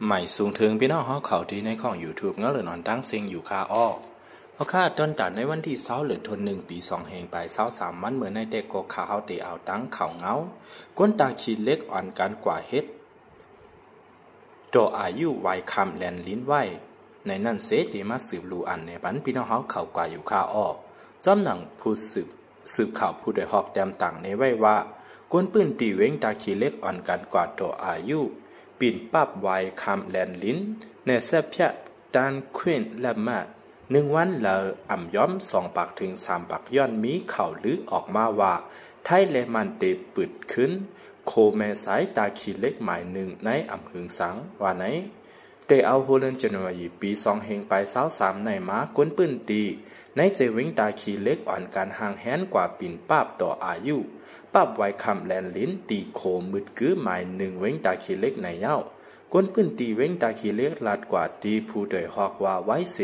ใหม่สูงถึงพี่น้องเขาเขาที่ในของ YouTube งั้นเลยนอนตั้งเซ็งอยู่คาอ้อเพราะค่าต้นตัดในวันที่20หรือทน1 ปี 2แห่งไป23วันเหมือนในเด็กก็ขาเขาเตะเอาตั้งเข่าเงาก้นตาขีดเล็กอ่อนการกว่าเฮ็ดโจอายุไวคำแลนลิ้นไหวในนั่นเสตีมาสืบรูอันในปันพี่น้องเขาเขากว่าอยู่คาอ้อจอมหนังผู้สืบข่าวผู้โดยหอกแดมต่างในไว้ว่าก้นปืนตีเว้งตาขีเล็กอ่อนการกว่าโจอายุปิ่นปับไวคำแลนลิ้นในแซบเพียดานเคว้นและมา1 วันเราอ่ำย้อม2 ปากถึง3 ปากย้อนมีเข่าลือออกมาว่าไทยและมันเตะปืดขึ้นโคแม่สายตาขีเล็กหมายหนึ่งในอ่ำหึงสังว่าไหนเตะเอาโฮเลนจันวายีปี2แห่งไป23ในม้าก้นปืนตีในเจวิงตาขีเล็กอ่อนการห่างแหนกว่าปิ่นป้าบต่ออายุป้าบไว้คำแลนลิ้นตีโคมืดกื้อหมาย1เว้งตาขีเล็กในเย้าก้นปืนตีเว้งตาขีเล็กลัดกว่าตีผู้โดยหอกว่าไว้เส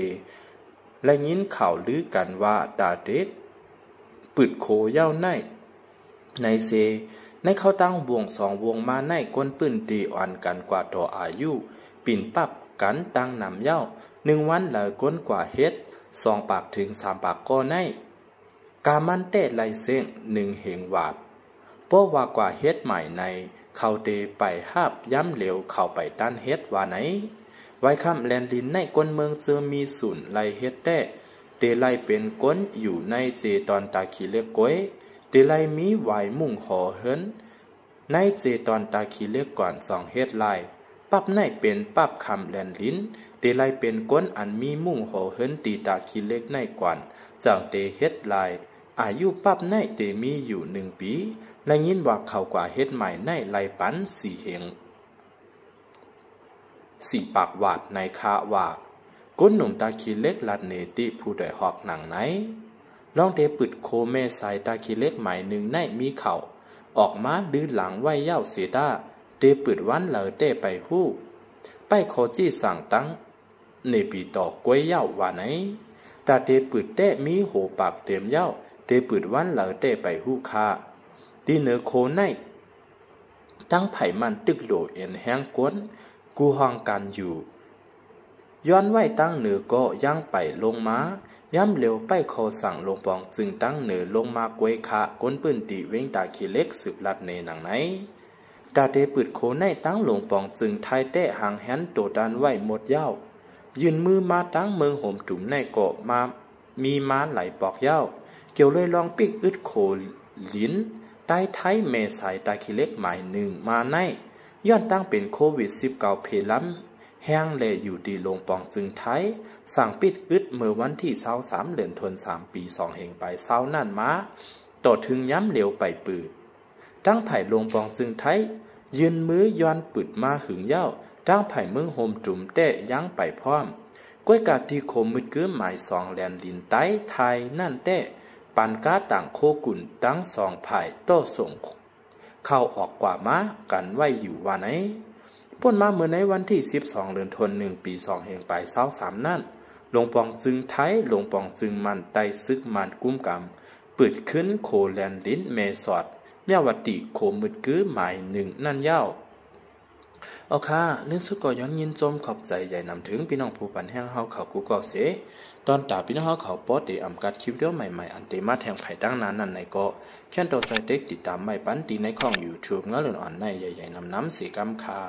และยินข่าวลือกันว่าตาเด็กปึดโคเย้าในเซในเขาตั้งวง2 วงมาในก้นปืนตีอ่อนกันกว่าต่ออายุปิ่นปับกันตั้งนำเย้า1 วันเหลือก้นกว่าเฮ็ด2 ปากถึง3 ปากก็ในกามันเตะไหลเส้ง1เหงวาดเพราะว่ากว่าเฮ็ดใหม่ในเขาเตไปหาบย้ำเหลวเข้าไปด้านเฮ็ดว่าไหนไว้คำแลนดินในก้นเมืองเจอมีศูนย์ไลเฮ็ดเตไลเป็นก้นอยู่ในเจตอนตาขีเล็กก้วยเตไลมีไหวมุ่งหอเฮินในเจตอนตาขีเล็กก่อน2 เฮ็ดไลปับในเป็นปับคำแลนลิ้นเตไลเป็นก้นอันมีมุ่งหอเฮินตีตาขีเล็กในก่อนจังเตเฮ็ดไลอายุปับในเตมีอยู่1 ปีและยินว่าเขากว่าเฮ็ดใหม่ในไลปัน4 เหง4 ปากวาดในคาว่าก้นหนุ่มตาขีเล็กลัดเนติผู้โดยหอกหนังไหนลองเตปึดโคเมสายตาขีเล็กใหม่1ในมีเข่าออกมาดื้อหลังไว้เย้าเสดาเตปึดวันเหลอเตไปหู้ไปโคจี้สั่งตั้งในปีต่อกวยเย้าว่าไหนตาเตปึดเตมีโหปากเต็มเย้าเตปึดวันเหลอเตไปหู้คาดีเนอโคในตั้งไผ่มันตึกโหลเอ็นแห้งก้นกูห้องกันอยู่ย้อนไว้ตั้งเหนือก็ย่างไปลงมาย่ำเร็วไปคอสั่งลงปองจึงตั้งเหนือลงมากวยขาก้นปืนตีเว้งตาขีเล็กสืบลัดในหนังไหนตาเตปืดโคในตั้งลงปองจึงไทยเตะหางแหนโดดันไว้หมดเย้ายืนมือมาตั้งเมืองห่มจุ่มในเกาะมามีม้าไหลปอกเย้าเกี่ยวเลยลองปิกอึดโคลิ้นใต้ไทยเมสายตาขีเล็กหมาย1มาในย้อนตั้งเป็นโควิด19เพล้ำแห้งแลอยู่ดีลงปองจึงไทยสั่งปิดอึดเมื่อวันที่23เดือนธันวาคมปี2แห่งไปนั่นมาต่อถึงย้ำเหลวไปปืดตั้งไผ่ลงปองจึงไทยยืนมือย้อนปึดมาหึงเย้าตั้งไผ่เมืองโฮมจุ่มเตะยั้งไปพร้อมก้วยกาที่โคมืดกื้อหมาย2แลนลินไต้ไทยนั่นเตะปันก้าต่างโคกุ่นตั้ง2ไผ่โต้ส่งเข้าออกกว่ามากันไว้อยู่ว่าไหนพ้นมาเมื่อในวันที่12เดือนธันวาคมปี2แห่งไป23นั่นหลวงปองจึงไทยหลวงปองจึงมันไตซึกมันกุ้มกำปืดขึ้นโคแลนลิ้นเมสอดเมียวติโคมืดกื้อหมาย1นั่นเย้าเอาค่ะเรื่องสุดก็ย้อนยินจมขอบใจใหญ่นำถึงพี่น้องผู้ปันแห้งเฮาเขากูก็เสตอนตาพี่น้องเฮาเขาปอดได้อำกัดคลิปเดียวใหม่ๆอันเตมาแถมไข่ตั้งนานนั่นในก็แค่นตัวใจเต็กติดตามไม่ปันตีในของ YouTube งั้นเลยอ่อนในใหญ่ๆนำสีกำค่ะ